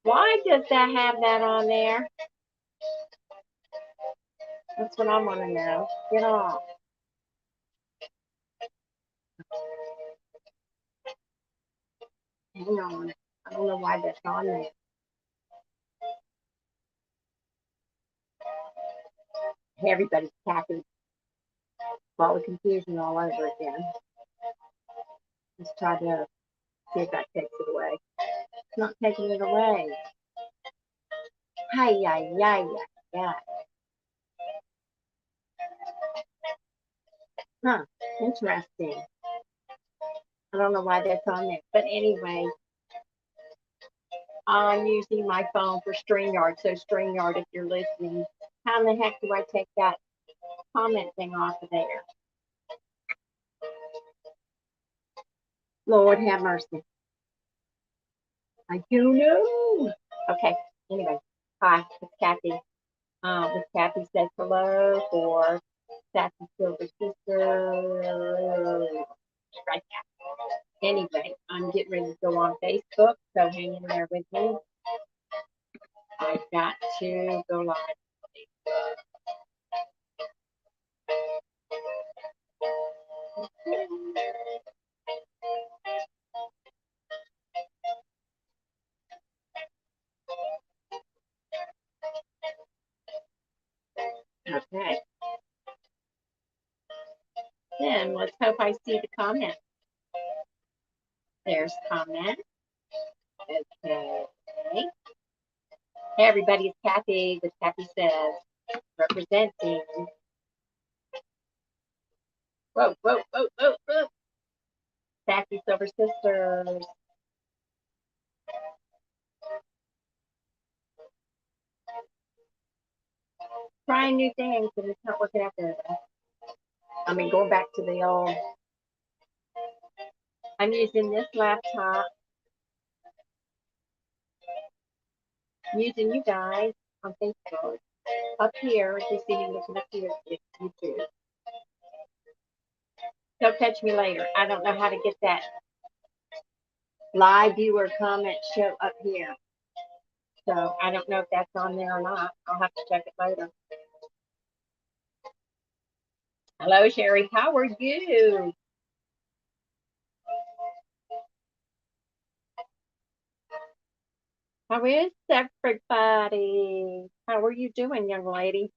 Why does that have that on there? That's what I want to know. Get off. Hang on. I don't know why that's on there. Hey, everybody's Cathy. All the confusion all over again. Let's try to see if that takes it away. It's not taking it away. Hi, yeah. Huh. Interesting. I don't know why that's on there. But anyway, I'm using my phone for StreamYard. So StreamYard, if you're listening, how in the heck do I take that comment thing off of there? Lord have mercy. I don't know. Okay. Anyway, hi, it's Cathy. With Cathy Says HELLO for Sassy Silver Sisters. Right now. Anyway, I'm getting ready to go on Facebook, so hang in there with me. I've got to go live. Okay. Then let's hope I see the comment. There's comment. Okay. Hey everybody, it's Cathy with Cathy Says, representing. Whoa. Sassy Silver Sisters. Trying new things, and it's not working out there. I mean, going back to the old. I'm using this laptop. I'm using you guys on Facebook. Up here, you see me looking up here, it's YouTube. Don't catch me later. I don't know how to get that live viewer comment show up here. So I don't know if that's on there or not. I'll have to check it later. Hello, Sherry. How are you? How is everybody? How are you doing, young lady?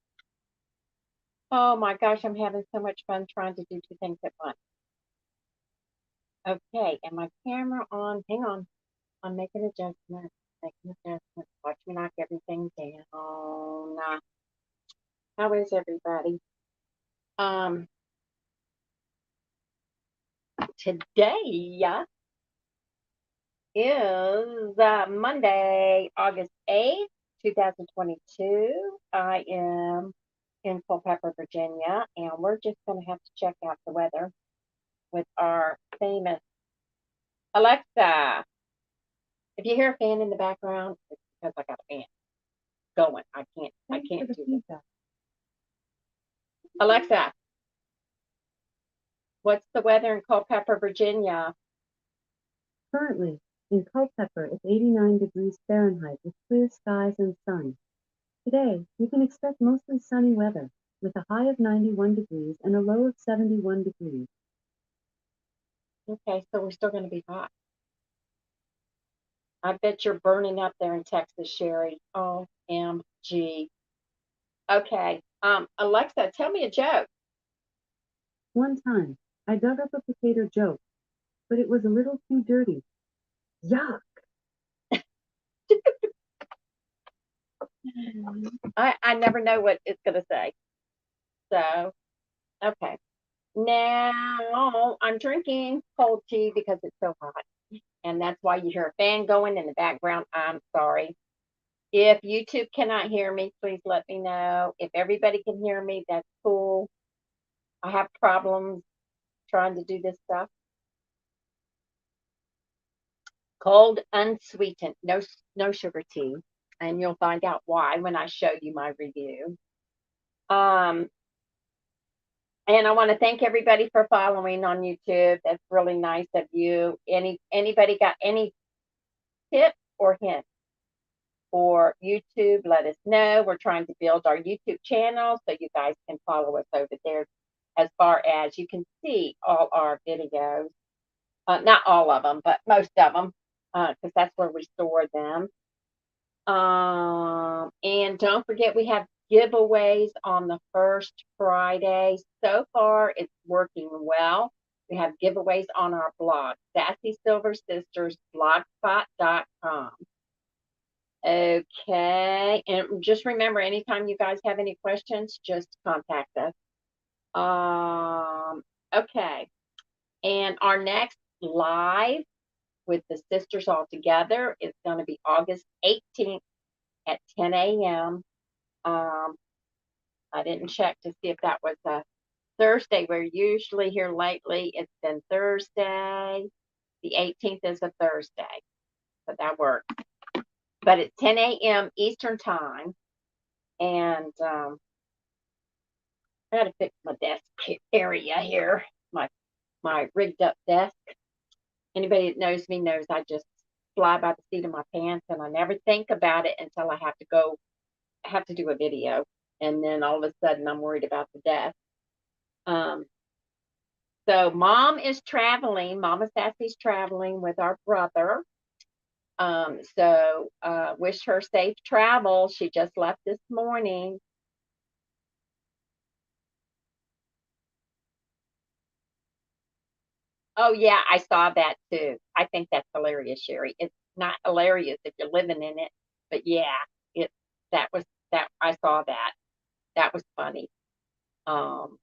Oh my gosh, I'm having so much fun trying to do two things at once. Okay, and my camera on. Hang on. I'm making adjustments. Watch me knock everything down. How is everybody? Today is Monday, August 8th, 2022. I am in Culpeper, Virginia, and we're just going to have to check out the weather with our famous Alexa. If you hear a fan in the background, it's because I got a fan going. I can't do that. Alexa, what's the weather in Culpeper, Virginia? Currently, in Culpeper, it's 89 degrees Fahrenheit with clear skies and sun. Today, you can expect mostly sunny weather with a high of 91 degrees and a low of 71 degrees. Okay, so we're still going to be hot. I bet you're burning up there in Texas, Sherry. OMG. Okay. Alexa, tell me a joke. One time, I dug up a potato joke, but it was a little too dirty. Yuck! I never know what it's going to say. So, okay. Now I'm drinking cold tea because it's so hot. And that's why you hear a fan going in the background. I'm sorry. If YouTube cannot hear me, please let me know. If everybody can hear me, that's cool. I have problems trying to do this stuff. Cold, unsweetened, no sugar tea. And you'll find out why when I show you my review. And I want to thank everybody for following on YouTube. That's really nice of you. Anybody got any tips or hints for YouTube, let us know. We're trying to build our YouTube channel so you guys can follow us over there as far as you can see all our videos. Not all of them, but most of them, because that's where we store them. And don't forget, we have giveaways on the first Friday. So far, it's working well. We have giveaways on our blog, Sassy Silver Sisters blogspot.com. Okay, and just remember, anytime you guys have any questions, just contact us. Okay, and our next live with the sisters all together is going to be August 18th at 10 a.m. I didn't check to see if that was a Thursday. We're usually here lately. It's been Thursday. The 18th is a Thursday, so that works. But it's 10 a.m. Eastern Time, and I got to fix my desk area here, my rigged up desk. Anybody that knows me knows I just fly by the seat of my pants, and I never think about it until I have to do a video, and then all of a sudden I'm worried about the desk. So Mom is traveling. Mama Sassy's traveling with our brother. So wish her safe travel. She just left this morning. Oh yeah, I saw that too. I think that's hilarious, Sherry. It's not hilarious if you're living in it, but yeah, it that was that I saw that. That was funny. Um,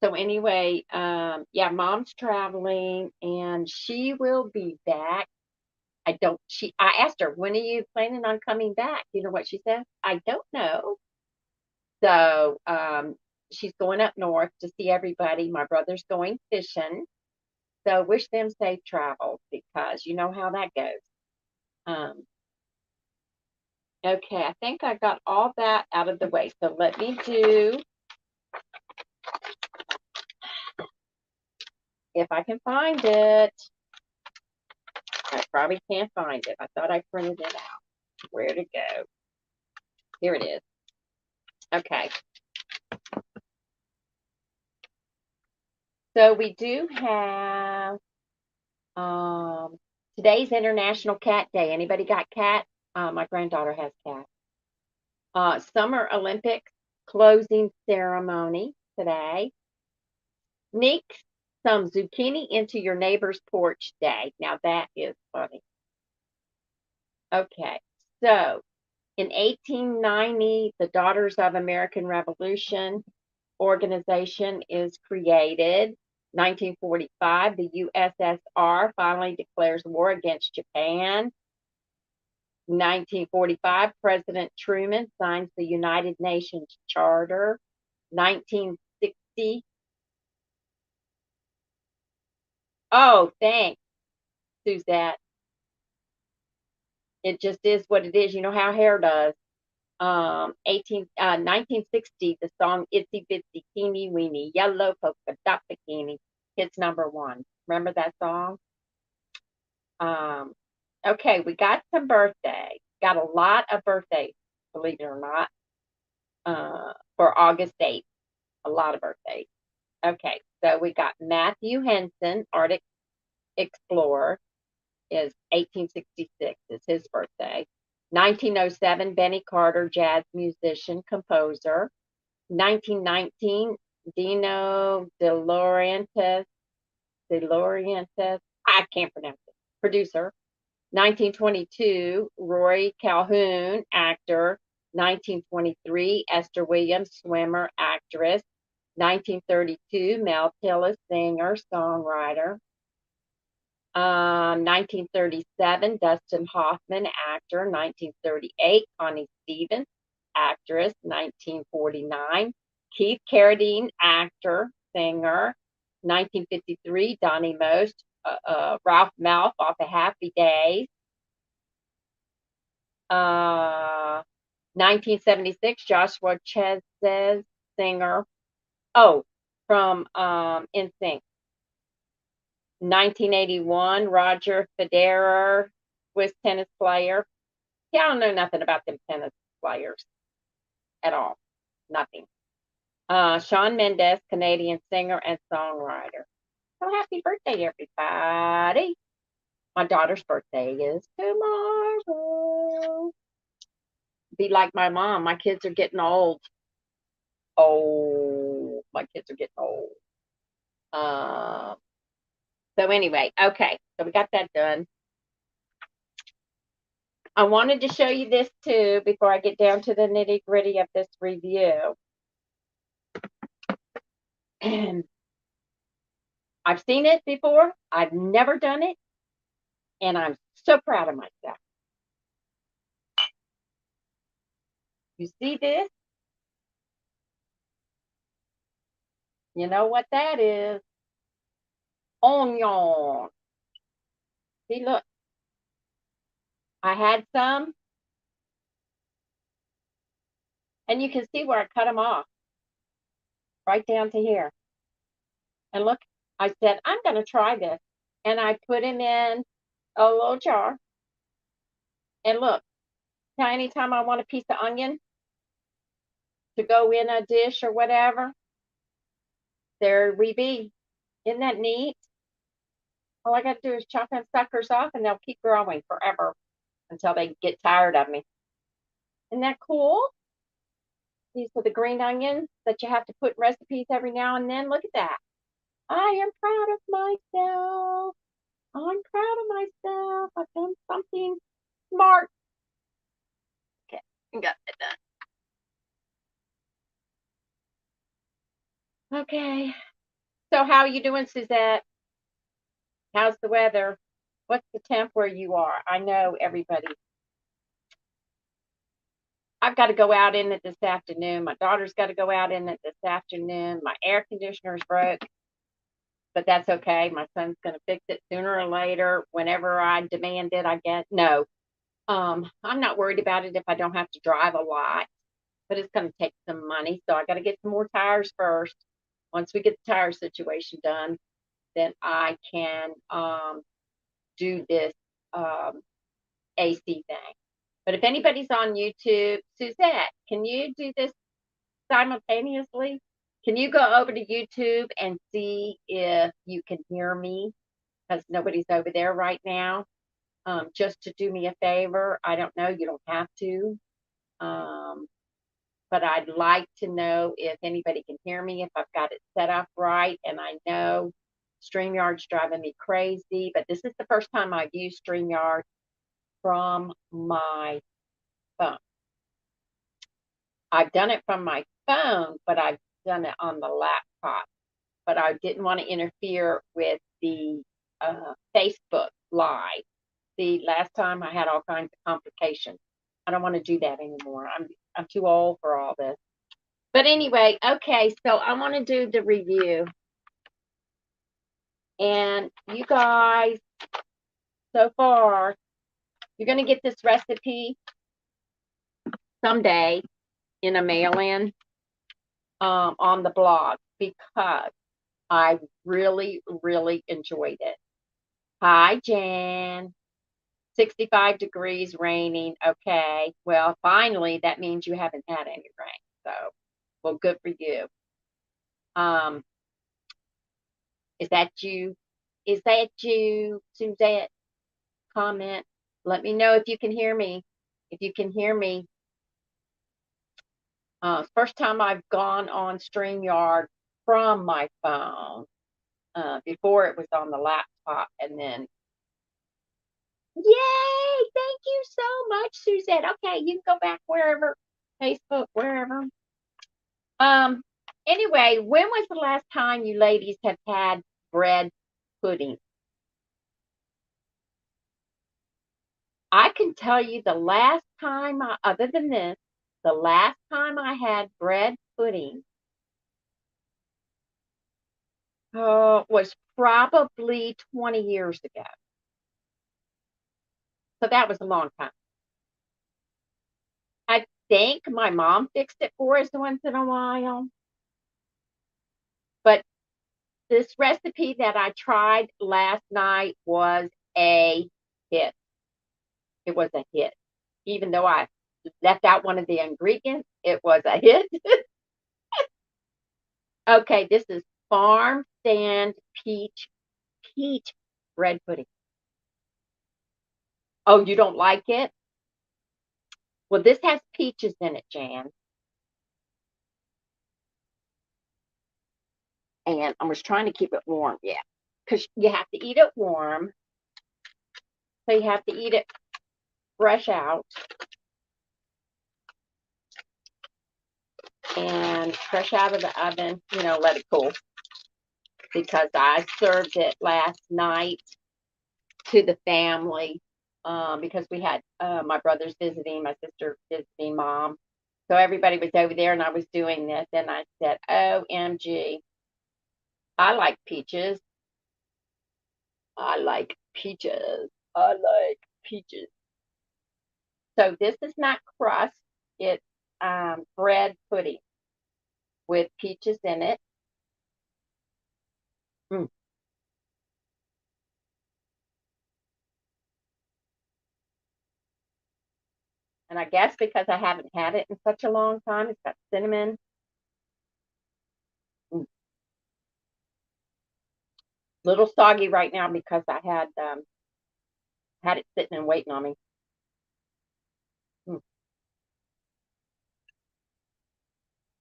so anyway, yeah, Mom's traveling and she will be back. I asked her, when are you planning on coming back? You know what she said? I don't know. So, she's going up north to see everybody. My brother's going fishing. So wish them safe travels because you know how that goes. Um, okay, I think I got all that out of the way. So let me do, if I can find it. I probably can't find it. I thought I printed it out. Where to go? Here it is. Okay. So we do have today's International Cat Day. Anybody got cats? My granddaughter has cats. Summer Olympics closing ceremony today. Sneak some zucchini into your neighbor's porch day. Now that is funny. Okay, so in 1890, the Daughters of American Revolution organization is created. 1945, the USSR finally declares war against Japan. 1945, President Truman signs the United Nations Charter. 1960, oh, thanks, Suzette. It just is what it is. You know how hair does. 1960, the song Itsy Bitsy Teeny Weeny Yellow Polka Dot Bikini hits #1. Remember that song? Okay, we got some birthdays. Got a lot of birthdays, believe it or not, for August 8th. A lot of birthdays. Okay, so we got Matthew Henson, Arctic explorer, is 1866 is his birthday. 1907, Benny Carter, jazz musician, composer. 1919, Dino De Laurentiis, I can't pronounce it, producer. 1922, Roy Calhoun, actor. 1923, Esther Williams, swimmer, actress. 1932, Mel Tillis, singer, songwriter. 1937, Dustin Hoffman, actor. 1938, Connie Stevens, actress. 1949, Keith Carradine, actor, singer. 1953, Donnie Most, Ralph Malph off of Happy Days. 1976, Joshua Chezes, singer. Oh, from NSYNC. 1981, Roger Federer, Swiss tennis player. Yeah, I don't know nothing about them tennis players at all. Nothing. Shawn Mendes, Canadian singer and songwriter. So happy birthday, everybody. My daughter's birthday is tomorrow. Be like my mom. My kids are getting old. Oh, my kids are getting old. Um, so anyway, okay. So we got that done. I wanted to show you this too before I get down to the nitty gritty of this review. And I've seen it before. I've never done it. And I'm so proud of myself. You see this? You know what that is? Onion. See, look. I had some. And you can see where I cut them off. Right down to here. And look, I said, I'm going to try this. And I put them in a little jar. And look, now anytime I want a piece of onion to go in a dish or whatever, there we be. Isn't that neat? All I got to do is chop them suckers off and they'll keep growing forever until they get tired of me. Isn't that cool? These are the green onions that you have to put in recipes every now and then. Look at that. I am proud of myself. I'm proud of myself. I've done something smart. Okay, I got that done. Okay. So how are you doing, Suzette? How's the weather? What's the temp where you are? I know everybody. I've got to go out in it this afternoon. My daughter's got to go out in it this afternoon. My air conditioner's broke, but that's okay. My son's going to fix it sooner or later. Whenever I demand it, I get. No, I'm not worried about it if I don't have to drive a lot, but it's going to take some money. So I got to get some more tires first. Once we get the tire situation done, then I can do this AC thing. But if anybody's on YouTube, Suzette, can you do this simultaneously? Can you go over to YouTube and see if you can hear me? Because nobody's over there right now. Just to do me a favor. I don't know. You don't have to. But I'd like to know if anybody can hear me, if I've got it set up right. And I know StreamYard's driving me crazy, but this is the first time I've used StreamYard from my phone. I've done it from my phone, but I've done it on the laptop. But I didn't want to interfere with the Facebook Live. The last time I had all kinds of complications. I don't want to do that anymore. I'm too old for all this. But anyway, okay, so I want to do the review. And you guys, so far, you're going to get this recipe someday in a mail-in on the blog because I really, really enjoyed it. Hi, Jan. 65 degrees, raining. Okay. Well, finally, that means you haven't had any rain. So, well, good for you. Is that you? Is that you, Suzette? Comment. Let me know if you can hear me. If you can hear me. First time I've gone on StreamYard from my phone. Before it was on the laptop, and then yay! Thank you so much, Suzette. Okay, you can go back wherever, Facebook, wherever. Anyway, when was the last time you ladies have had bread pudding? I can tell you the last time, other than this, the last time I had bread pudding was probably 20 years ago. So that was a long time. I think my mom fixed it for us once in a while. But this recipe that I tried last night was a hit. It was a hit. even though I left out one of the ingredients, it was a hit. Okay, this is farm stand peach bread pudding. Oh, you don't like it? Well, this has peaches in it, Jan. And I was trying to keep it warm, yeah. Because you have to eat it warm. So you have to eat it fresh out. And fresh out of the oven, let it cool. Because I served it last night to the family because we had my brothers visiting, my sister visiting, mom. So everybody was over there and I was doing this. And I said, OMG, I like peaches. I like peaches. I like peaches. So this is not crust. It's bread pudding with peaches in it. Mm. And I guess because I haven't had it in such a long time, it's got cinnamon. Mm. Little soggy right now because I had it sitting and waiting on me. Mm.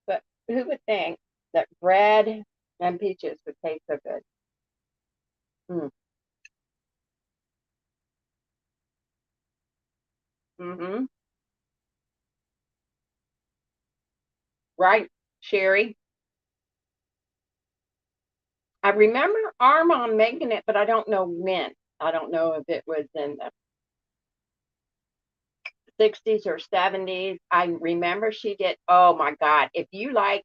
But who would think that bread and peaches would taste so good? Mm. Mm-hmm. Right, Sherry. I remember our mom making it, but I don't know when. I don't know if it was in the 60s or 70s. I remember she did. Oh my God. If you like,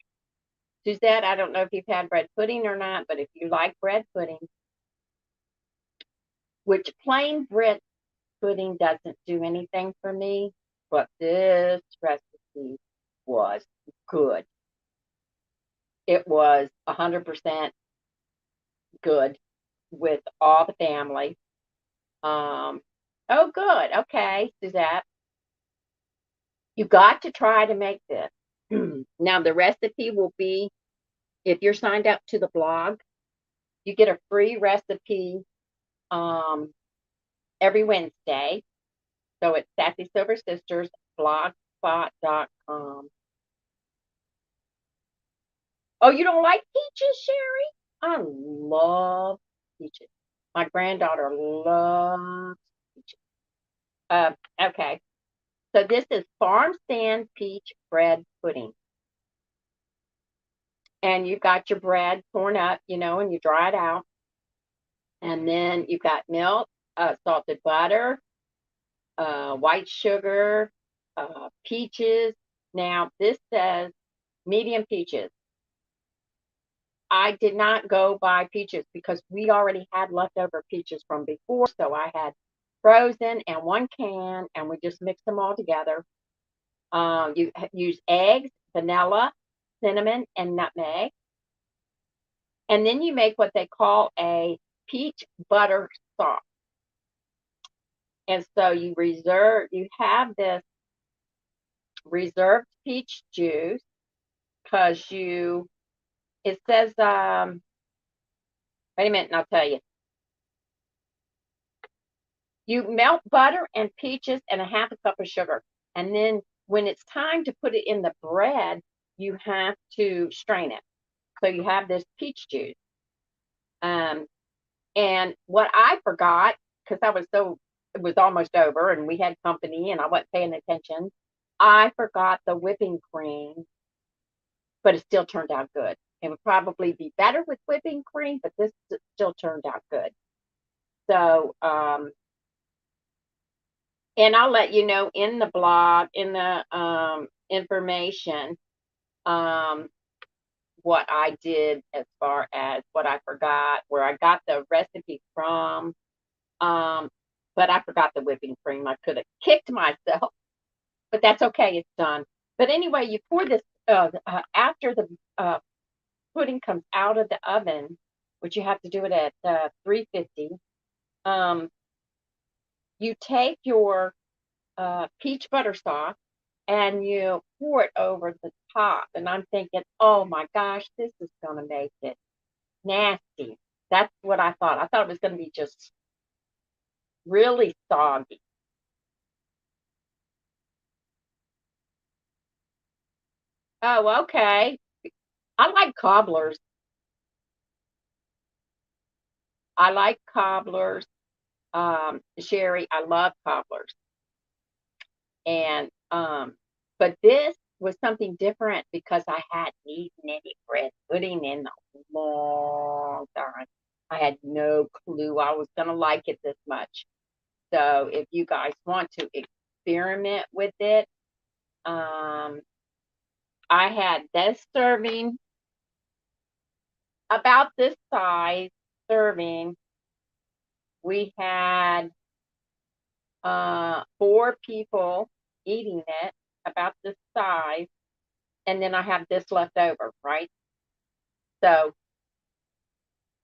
Suzette, I don't know if you've had bread pudding or not, but if you like bread pudding, which plain bread pudding doesn't do anything for me, but this recipe was good. It was 100% good with all the family. Um, oh, good. Okay, Suzette. You got to try to make this. Now, the recipe will be, if you're signed up to the blog, you get a free recipe um, every Wednesday. So it's Sassy Silver Sisters, blogspot.com. Oh, you don't like peaches, Sherry? I love peaches. My granddaughter loves peaches. Okay. So this is farm stand peach bread pudding. And you've got your bread torn up, and you dry it out. And then you've got milk, salted butter, white sugar, peaches. Now, this says medium peaches. I did not go buy peaches because we already had leftover peaches from before. So I had frozen and 1 can, and we just mixed them all together. You use eggs, vanilla, cinnamon, and nutmeg. And then you make what they call a peach butter sauce. And so you have this reserved peach juice because it says, wait a minute, and I'll tell you. You melt butter and peaches and a half a cup of sugar. And then when it's time to put it in the bread, you have to strain it. So you have this peach juice. Um, and what I forgot, because it was almost over and we had company and I wasn't paying attention, I forgot the whipping cream, but it still turned out good. It would probably be better with whipping cream, but this still turned out good. So, and I'll let you know in the blog, in the information, um, what I did as far as what I forgot, where I got the recipe from. Um, but I forgot the whipping cream. I could have kicked myself, but that's okay. It's done. But anyway, you pour this after the pudding comes out of the oven, which you have to do it at 350. Um, you take your peach butter sauce, and you pour it over the top. And I'm thinking, oh my gosh, this is going to make it nasty. That's what I thought. I thought it was going to be just really soggy. Oh, okay. I like cobblers. I like cobblers. Sherry, I love cobblers. And but this was something different because I hadn't eaten any bread pudding in a long time. I had no clue I was gonna like it this much. So if you guys want to experiment with it, um, I had this serving about this size serving. We had four people eating it about this size, and then I have this left over, right? So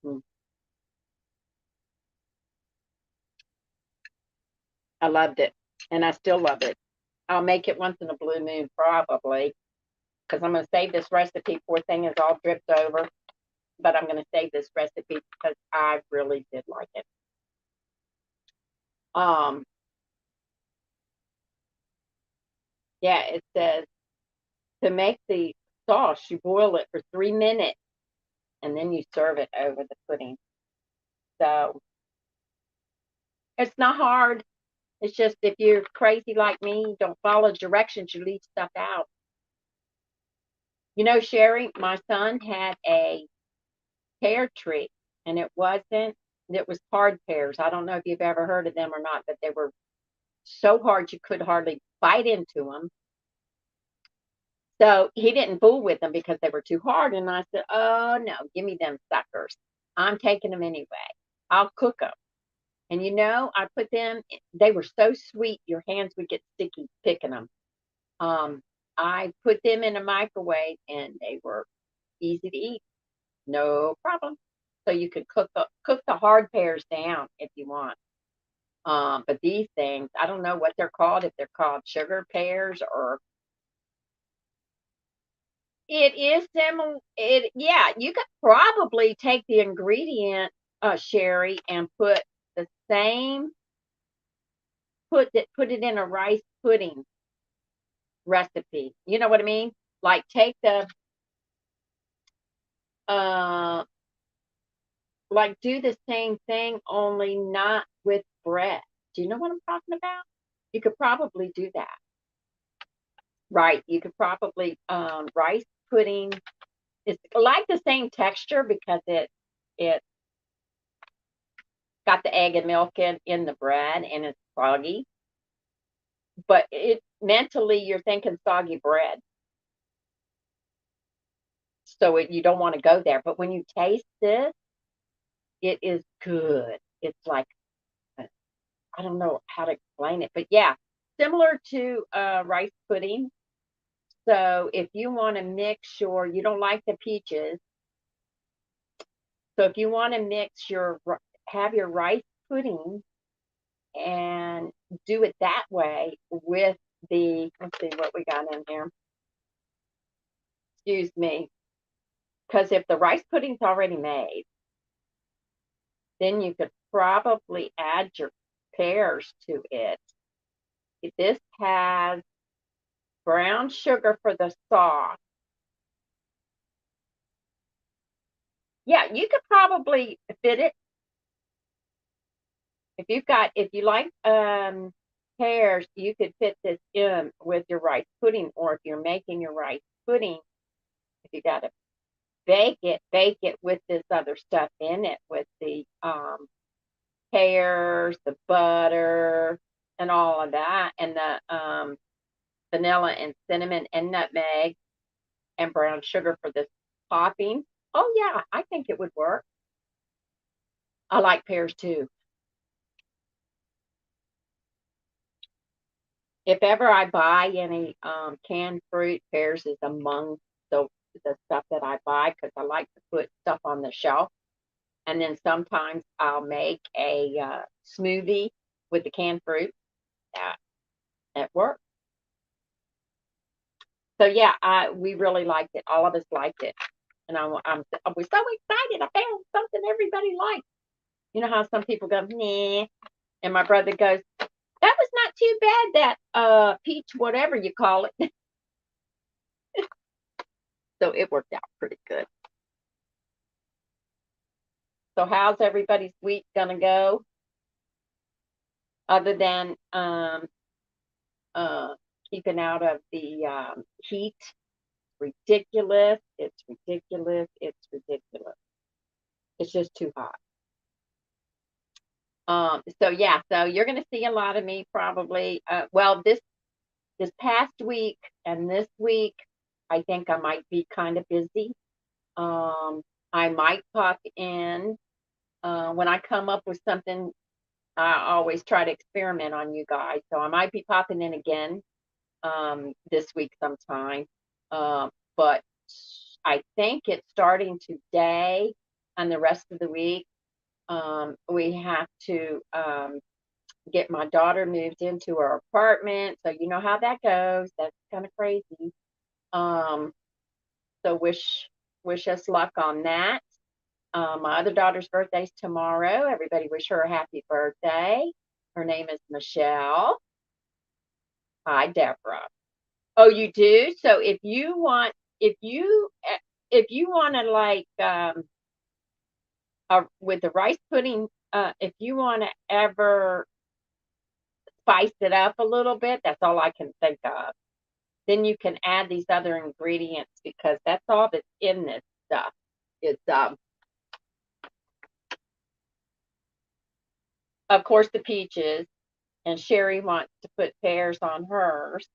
mm, I loved it, and I still love it. I'll make it once in a blue moon, probably, because I'm going to save this recipe. Poor thing is all dripped over, but I'm going to save this recipe because I really did like it. Um, yeah, it says to make the sauce, you boil it for 3 minutes, and then you serve it over the pudding. So it's not hard. It's just if you're crazy like me, don't follow directions, you leave stuff out. You know, Sherry, my son had a pear tree, and it was hard pears. I don't know if you've ever heard of them or not, but they were so hard you could hardly bite into them. So he didn't fool with them because they were too hard. And I said, oh, no, give me them suckers. I'm taking them anyway. I'll cook them. And you know, I put them, they were so sweet, your hands would get sticky picking them. Um, I put them in a microwave and they were easy to eat, no problem. So you could cook the hard pears down if you want. But these things, I don't know what they're called, if they're called sugar pears or it is similar. It yeah, you could probably take the ingredient, Sherry, and put the same put it in a rice pudding recipe. You know what I mean? Like take the uh like do the same thing only not with bread. Do you know what I'm talking about? You could probably do that. Right. You could probably rice pudding. It's like the same texture because it got the egg and milk in the bread and it's soggy. But it mentally you're thinking soggy bread. So you don't want to go there. But when you taste this, it is good. It's like I don't know how to explain it, but yeah, similar to rice pudding. So if you want to mix you don't like the peaches. So if you want to have your rice pudding and do it that way with let's see what we got in here. Excuse me. Because if the rice pudding's already made, then you could probably add your pears to it. This has brown sugar for the sauce. Yeah, you could probably fit it if you like pears, you could fit this in with your rice pudding, or if you're making your rice pudding, if you got to bake it with this other stuff in it, with the pears, the butter, and all of that, and the vanilla and cinnamon and nutmeg and brown sugar for this topping. Oh yeah, I think it would work. I like pears too. If ever I buy any canned fruit, pears is among the the stuff that I buy because I like to put stuff on the shelf. And then sometimes I'll make a smoothie with the canned fruit. Yeah, at work. So yeah, we really liked it. All of us liked it, and I was so excited. I found something everybody liked. You know how some people go, nah, and my brother goes, that was not too bad. That peach, whatever you call it. So it worked out pretty good. So how's everybody's week gonna go? Other than uh, keeping out of the heat. Ridiculous. It's ridiculous. It's ridiculous. It's just too hot. So yeah, so you're gonna see a lot of me probably. Well, this past week and this week, I think I might be kind of busy. Um, I might pop in when I come up with something. I always try to experiment on you guys, so I might be popping in again this week sometime. But I think it's starting today and the rest of the week. We have to get my daughter moved into her apartment. So you know how that goes. That's kind of crazy. Um, so wish us luck on that. My other daughter's birthday's tomorrow. Everybody wish her a happy birthday. Her name is Michelle. Hi, Deborah. Oh, you do? So if you if you want to like with the rice pudding, if you want to ever spice it up a little bit, that's all I can think of. Then you can add these other ingredients because that's all that's in this stuff. It's of course the peaches, and Sherry wants to put pears on hers.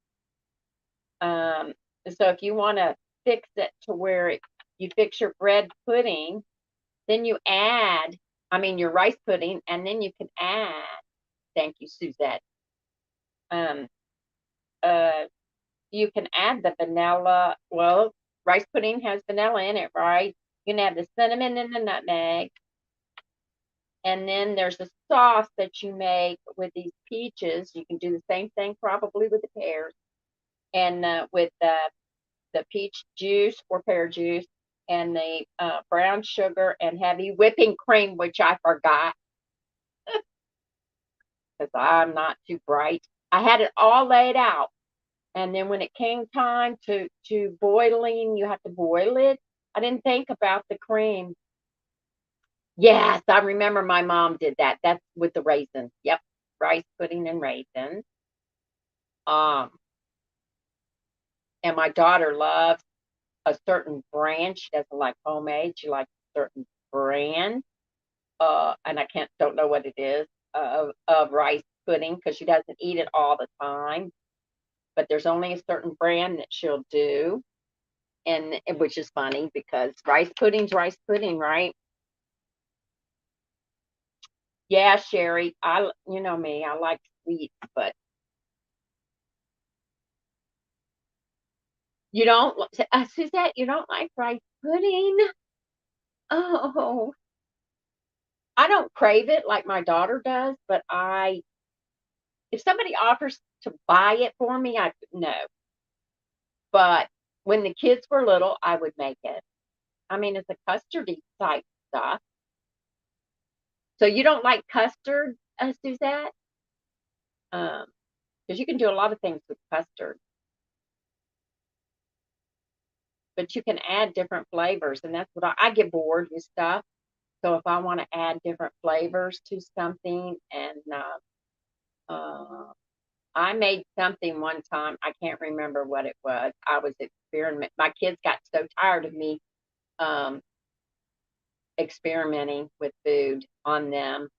Um, so if you want to fix it to where you fix your bread pudding, then you add, I mean, your rice pudding, and then you can add, thank you, Suzette. Um, uh, you can add the vanilla. Well, rice pudding has vanilla in it, right? You can add the cinnamon and the nutmeg. And then there's a sauce that you make with these peaches. You can do the same thing probably with the pears and with the peach juice or pear juice and the brown sugar and heavy whipping cream, which I forgot because I'm not too bright. I had it all laid out. And then when it came time to boiling, you have to boil it. I didn't think about the cream. Yes, I remember my mom did that. That's with the raisins. Yep, rice pudding and raisins. Um, and my daughter loves a certain brand. She doesn't like homemade. She likes a certain brand. And I don't know what it is of rice pudding because she doesn't eat it all the time. But there's only a certain brand that she'll do, and which is funny because rice pudding's rice pudding, right? Yeah, Sherry, you know me, I like sweets, but you don't, Suzette, you don't like rice pudding? Oh, I don't crave it like my daughter does, but if somebody offers to buy it for me, I no. But when the kids were little, I would make it. I mean, it's a custardy type stuff. So you don't like custard, Suzette? Because you can do a lot of things with custard, but you can add different flavors, and that's what I get bored with stuff. So if I want to add different flavors to something, and I made something one time, I can't remember what it was. I was experimenting. My kids got so tired of me um, experimenting with food on them.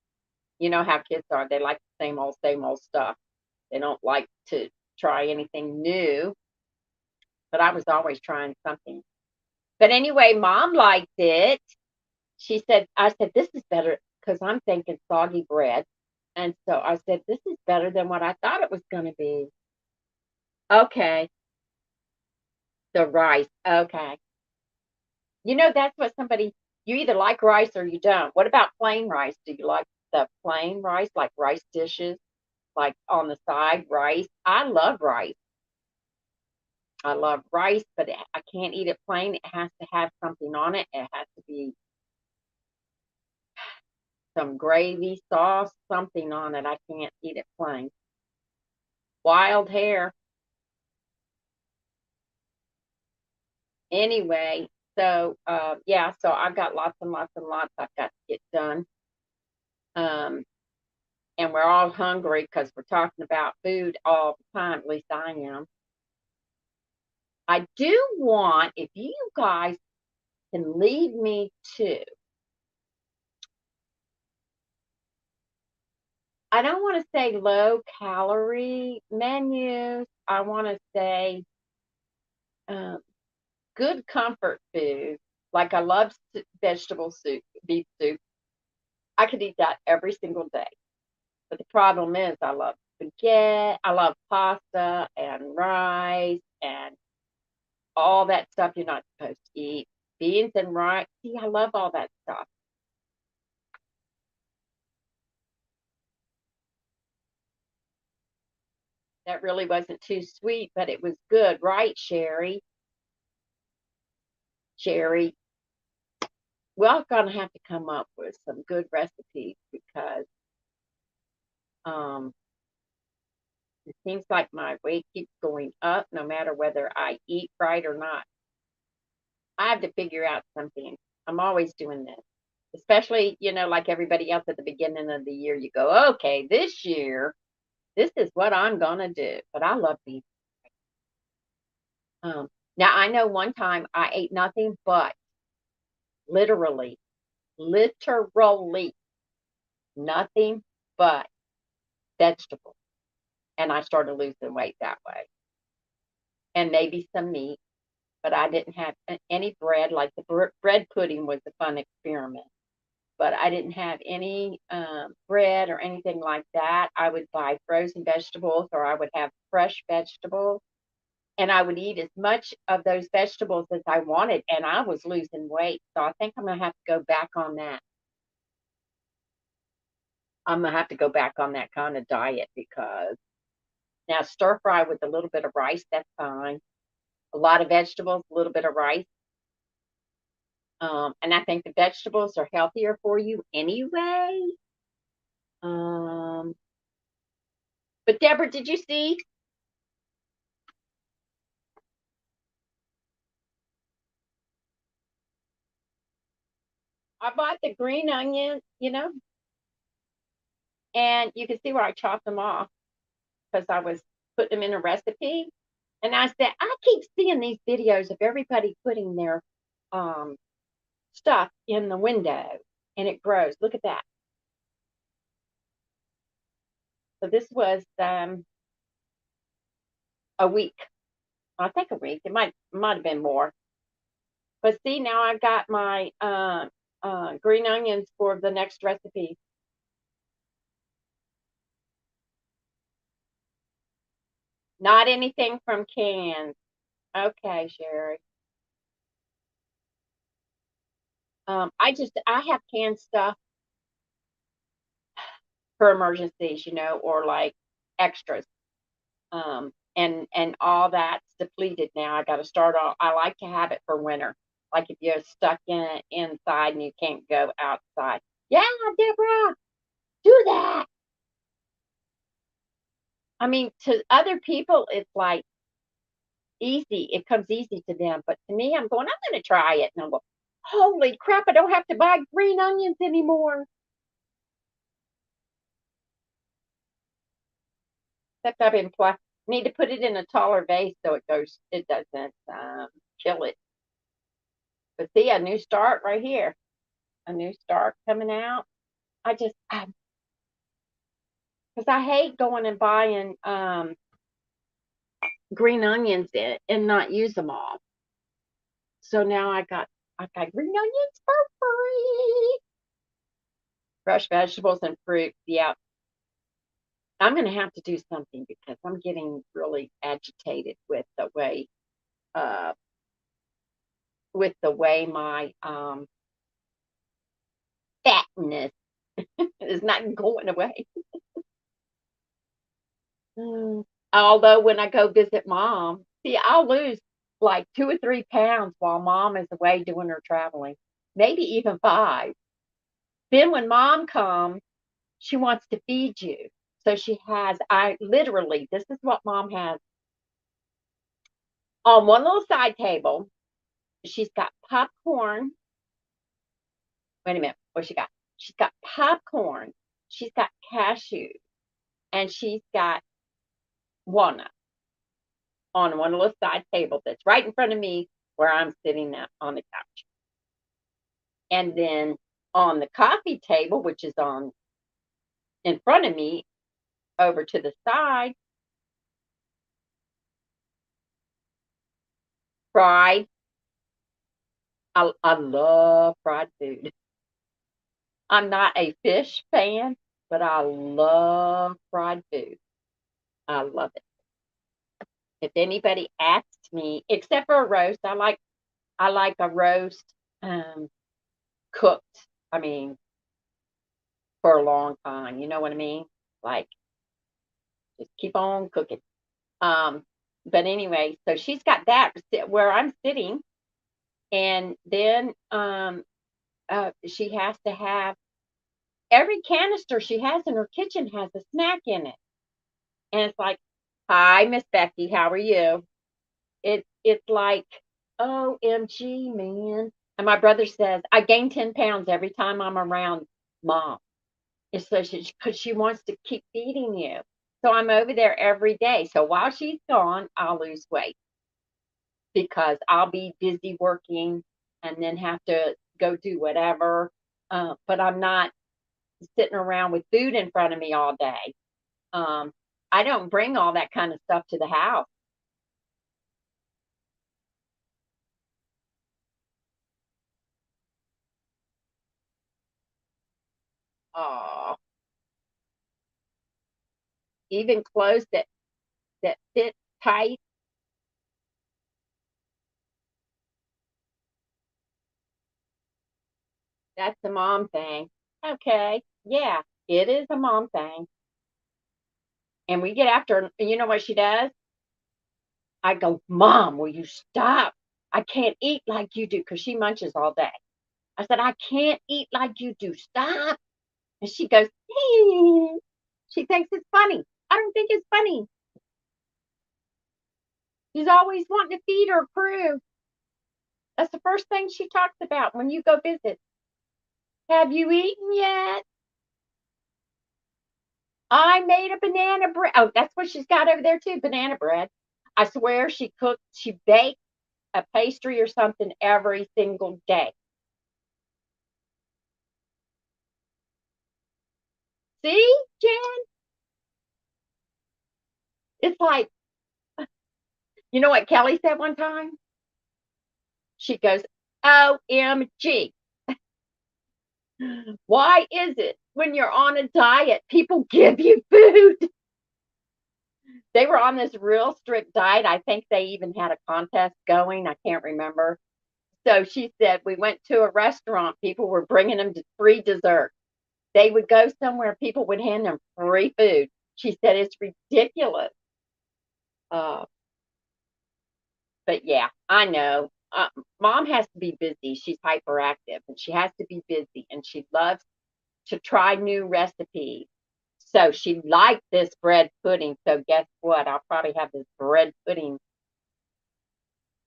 You know how kids are; they like the same old stuff. They don't like to try anything new. But I was always trying something. But anyway, mom liked it. I said, this is better because I'm thinking soggy bread. And so I said, this is better than what I thought it was going to be. Okay. The rice. Okay. That's what you either like rice or you don't. What about plain rice? Do you like the plain rice, like rice dishes? like on the side, rice. I love rice. I love rice, but I can't eat it plain. It has to have something on it. It has to be some gravy, sauce, something on it. I can't eat it plain. Wild hair. Anyway, so yeah, so I've got lots and lots and lots I've got to get done. Um, and we're all hungry because we're talking about food all the time. At least I am. I do want, if you guys can lead me to, I don't want to say low calorie menus. I want to say um, good comfort food. Like I love vegetable soup, beef soup. I could eat that every single day. But the problem is, I love spaghetti, I love pasta and rice and all that stuff you're not supposed to eat. Beans and rice. See, I love all that stuff. That really wasn't too sweet, but it was good, right, Sherry? Sherry, we're gonna have to come up with some good recipes because um, it seems like my weight keeps going up no matter whether I eat right or not. I have to figure out something. I'm always doing this, especially, like everybody else at the beginning of the year, you go, okay, this year, this is what I'm going to do. But I love beef. Um, Now, I know one time I ate nothing but literally, literally nothing but vegetables. And I started losing weight that way. And maybe some meat, but I didn't have any bread. Like the bread pudding was a fun experiment, but I didn't have any bread or anything like that. I would buy frozen vegetables or I would have fresh vegetables and I would eat as much of those vegetables as I wanted. And I was losing weight. So I think I'm going to have to go back on that. I'm going to have to go back on that kind of diet because now stir fry with a little bit of rice, that's fine. A lot of vegetables, a little bit of rice. And I think the vegetables are healthier for you anyway. Um, but Deborah, did you see? I bought the green onions, and you can see where I chopped them off because I was putting them in a recipe. And I said, I keep seeing these videos of everybody putting their um, stuff in the window and it grows. Look at that. So this was a week. I think a week. It might have been more. But see, now I've got my green onions for the next recipe. Not anything from cans. Okay, Sherry. I have canned stuff for emergencies, or like extras. And all that's depleted now. I got to start all. I like to have it for winter. Like if you're stuck inside and you can't go outside. Yeah, Deborah, do that. I mean, to other people, it's like easy. It comes easy to them, but to me, I'm going to try it, and I'm going, holy crap! I don't have to buy green onions anymore. Except I've been need to put it in a taller vase so it doesn't kill it. But see, a new start right here, a new start coming out. Because I hate going and buying green onions and not use them all. So now I got green onions for free. Fresh vegetables and fruit. Yeah, I'm going to have to do something because I'm getting really agitated uh, with the way my fatness is not going away. Although when I go visit mom, see, I'll lose like 2 or 3 pounds while mom is away doing her traveling, maybe even 5. Then when mom comes, she wants to feed you. So she has, I literally, this is what mom has on one little side table. She's got popcorn. Wait a minute. What she got? She's got popcorn. She's got cashews. And she's got walnut on one little side table that's right in front of me where I'm sitting on the couch. And then on the coffee table, which is on in front of me, over to the side, fried. I love fried food. I'm not a fish fan, but I love fried food. I love it. If anybody asks me, except for a roast, I like a roast um, cooked. I mean, for a long time. You know what I mean? Like, just keep on cooking. Um, but anyway, so she's got that where I'm sitting, and then she has to have every canister she has in her kitchen has a snack in it, and it's like, "Hi, Miss Becky, how are you?" It's like, OMG, man. And my brother says I gain 10 pounds every time I'm around mom. It's so because she wants to keep feeding you. So I'm over there every day. So while she's gone, I'll lose weight because I'll be busy working and then have to go do whatever. But I'm not sitting around with food in front of me all day. Um, I don't bring all that kind of stuff to the house. Oh, even clothes that fit tight. That's a mom thing. Okay, yeah, it is a mom thing. And we get after her. You know what she does? I go, Mom, will you stop? I can't eat like you do because she munches all day. I said, I can't eat like you do. Stop. And she goes, she thinks it's funny. I don't think it's funny. She's always wanting to feed her crew. That's the first thing she talks about when you go visit. Have you eaten yet? I made a banana bread. Oh, that's what she's got over there too, banana bread. I swear she bakes a pastry or something every single day. See, Jen? It's like, you know what Kelly said one time? She goes, OMG. Why is it when you're on a diet, people give you food? They were on this real strict diet. I think they even had a contest going. I can't remember. So she said, we went to a restaurant, people were bringing them free dessert. They would go somewhere, people would hand them free food. She said, it's ridiculous. Uh, but yeah, I know. Mom has to be busy. She's hyperactive and she has to be busy and she loves to try new recipes. So she liked this bread pudding. So guess what? I'll probably have this bread pudding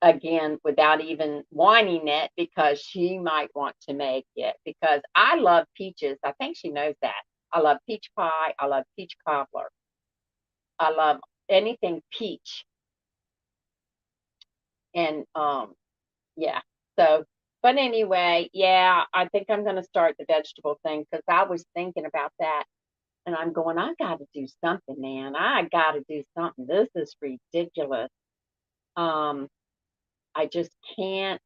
again without even wanting it because she might want to make it because I love peaches. I think she knows that. I love peach pie. I love peach cobbler. I love anything peach. And yeah. So but anyway, yeah, I think I'm gonna start the vegetable thing because I was thinking about that and I'm going, I gotta do something, man. I gotta do something. This is ridiculous. Um, I just can't.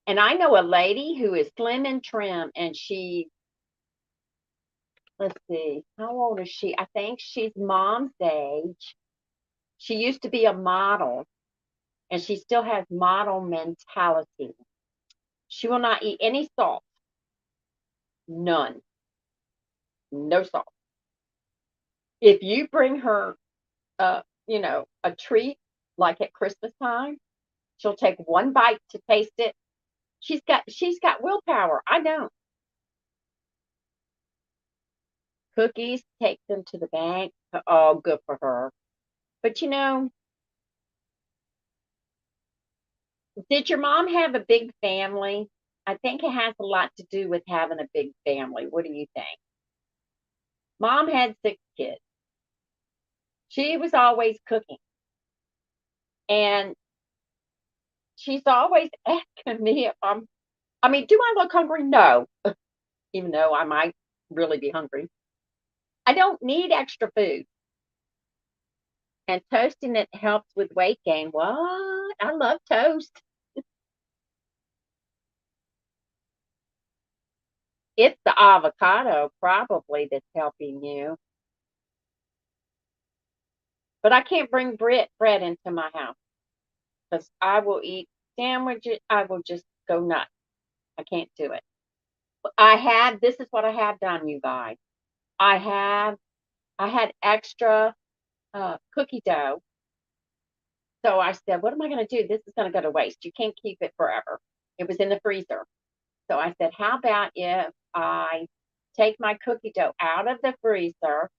And I know a lady who is slim and trim, and let's see, how old is she? I think she's mom's age. She used to be a model, and she still has model mentality. She will not eat any salt, none, no salt. If you bring her, a treat like at Christmas time, she'll take one bite to taste it. She's got willpower. I don't. Cookies, take them to the bank. Oh, good for her. But did your mom have a big family? I think it has a lot to do with having a big family. What do you think? Mom had 6 kids. She was always cooking. And she's always asking me if do I look hungry? No, even though I might really be hungry. I don't need extra food. And toasting it helps with weight gain. What? I love toast. It's the avocado probably that's helping you. But I can't bring bread into my house because I will eat sandwiches. I will just go nuts. I can't do it. This is what I have done, you guys. I have, I had extra cookie dough. So I said, what am I going to do? This is going to go to waste. You can't keep it forever. It was in the freezer. So I said, how about if I take my cookie dough out of the freezer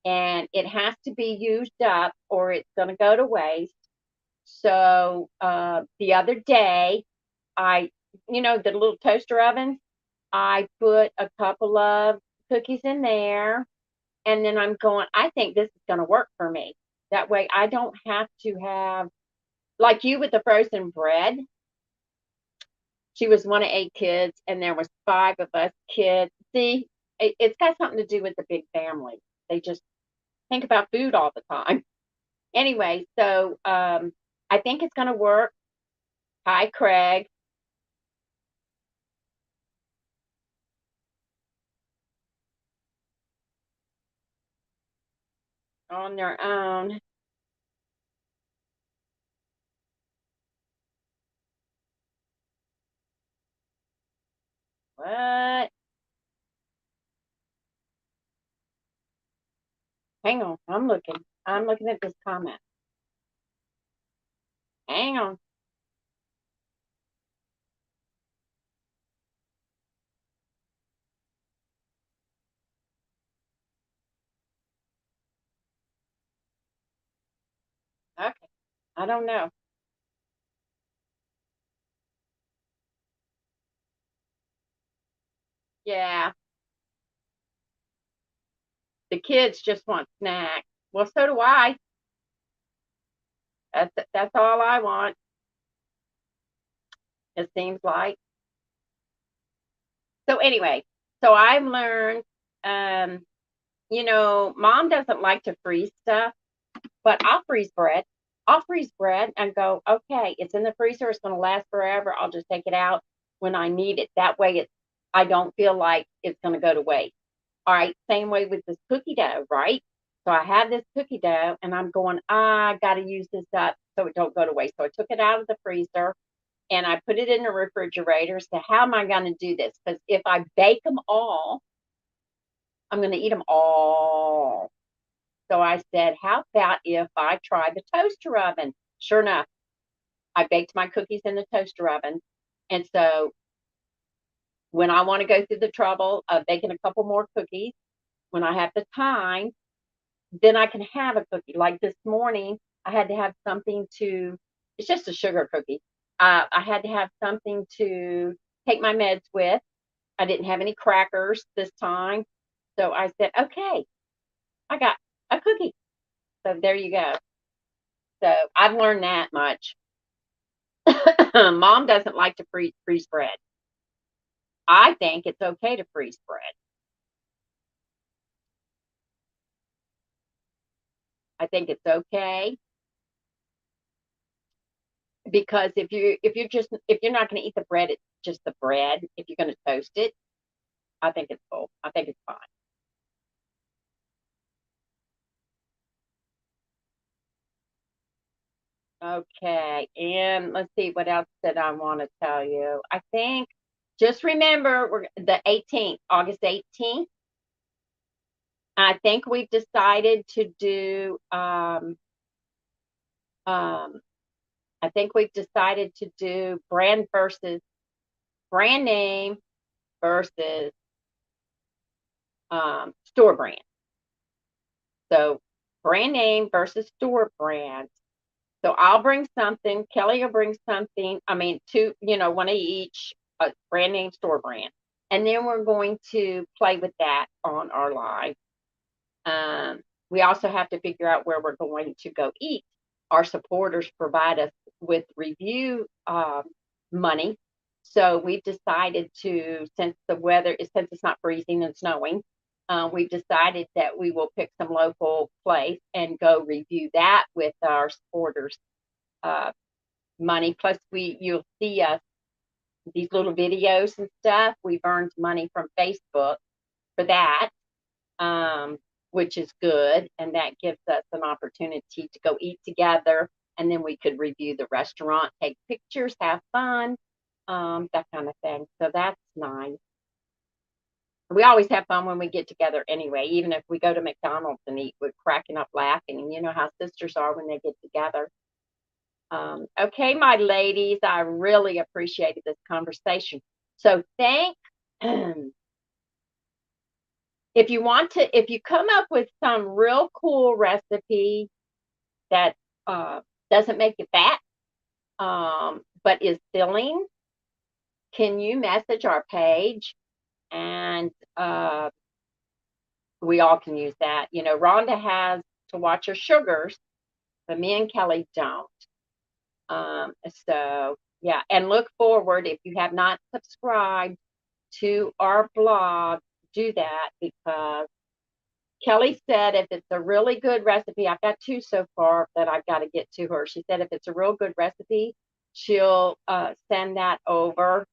and it has to be used up or it's going to go to waste. So the other day, the little toaster oven, I put a couple of cookies in there. And then I think this is going to work for me. That way I don't have to have, like you with the frozen bread. She was one of 8 kids, and there was 5 of us kids. See, it's got something to do with the big family. They just think about food all the time. Anyway, so I think it's going to work. Hi, Craig. On their own. What? Hang on. I'm looking. I'm looking at this comment. Hang on. Okay. I don't know. Yeah. The kids just want snacks. Well, so do I. That's all I want. It seems like. So anyway, so I've learned, um, mom doesn't like to freeze stuff, but I'll freeze bread. I'll freeze bread and go, okay, it's in the freezer. It's going to last forever. I'll just take it out when I need it. That way, I don't feel like it's going to go to waste. All right, same way with this cookie dough, right? So I have this cookie dough, and I'm going, I got to use this up so it don't go to waste. So I took it out of the freezer and I put it in the refrigerator. So how am I going to do this? Because if I bake them all, I'm going to eat them all. So I said, how about if I try the toaster oven? Sure enough, I baked my cookies in the toaster oven. And so when I want to go through the trouble of baking a couple more cookies, when I have the time, then I can have a cookie. Like this morning, I had to have something it's just a sugar cookie. I had to have something to take my meds with. I didn't have any crackers this time. So I said, okay, I got a cookie. So there you go. So I've learned that much. Mom doesn't like to freeze bread. I think it's okay to freeze bread. I think it's okay because if you're not going to eat the bread, it's just the bread. If you're going to toast it, I think it's cool. I think it's fine. Okay, and let's see what else did I want to tell you. I think just remember we're the 18th, August 18th. I think we've decided to do um, I think we've decided to do brand name versus store brand. So brand name versus store brand. So I'll bring something. Kelly will bring something. I mean, two, one of each, brand name, store brand. And then we're going to play with that on our live. We also have to figure out where we're going to go eat. Our supporters provide us with review money. So we've decided to, since it's not freezing and snowing, we've decided that we will pick some local place and go review that with our supporters uh, money. Plus, you'll see us these little videos and stuff. We've earned money from Facebook for that, which is good, and that gives us an opportunity to go eat together, and then we could review the restaurant, take pictures, have fun, that kind of thing. So that's nice. We always have fun when we get together anyway, even if we go to McDonald's and eat, we're cracking up laughing. And you know how sisters are when they get together. Okay, my ladies, I really appreciated this conversation. So if you come up with some real cool recipe that doesn't make you fat, but is filling, can you message our page? And we all can use that. Rhonda has to watch her sugars, but me and Kelly don't. So yeah, and look forward, if you have not subscribed to our blog, do that, because Kelly said if it's a really good recipe, I've got two so far that I've got to get to her. She said if it's a real good recipe, she'll send that over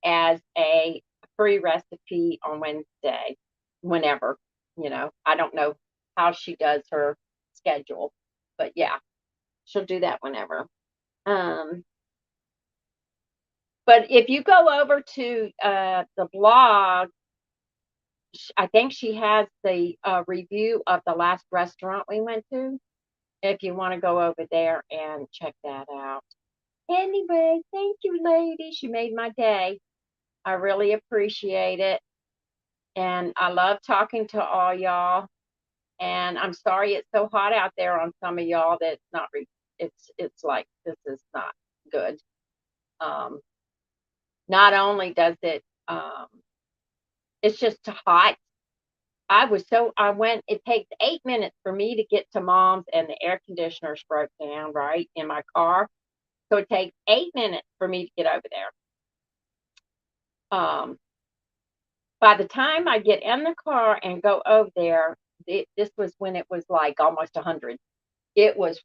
as a free recipe on Wednesday, whenever. I don't know how she does her schedule, but yeah, she'll do that whenever. Um, but if you go over to the blog, I think she has the review of the last restaurant we went to. If you want to go over there and check that out. Anyway, thank you, ladies. You made my day. I really appreciate it. And I love talking to all y'all. And I'm sorry it's so hot out there on some of y'all that it's like this is not good. Um, Not only does it's just hot. It takes 8 minutes for me to get to mom's, and the air conditioner's broke down, right, in my car. So it takes 8 minutes for me to get over there. By the time I get in the car and go over there, this was when it was like almost 100. It was,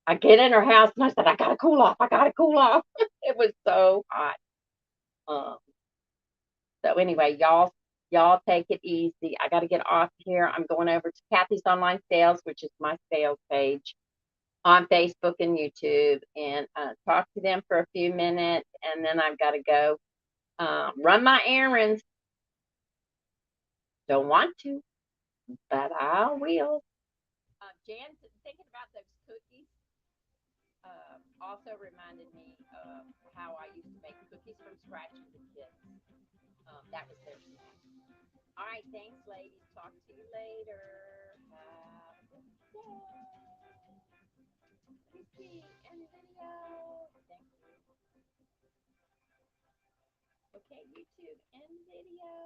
I get in her house and I said, I gotta cool off. I gotta cool off. It was so hot. Um, So anyway, y'all take it easy. I got to get off here. I'm going over to Cathy's Online Sales, which is my sales page on Facebook and YouTube, and talk to them for a few minutes, and then I've got to go run my errands. Don't want to, but I will. Jan's thinking about those cookies. Also reminded me of how I used to make cookies from scratch for the kids. That was their snack. All right, thanks, ladies. Talk to you later. Have a good day. Let me see. End video. Thank you. Okay, YouTube, end video.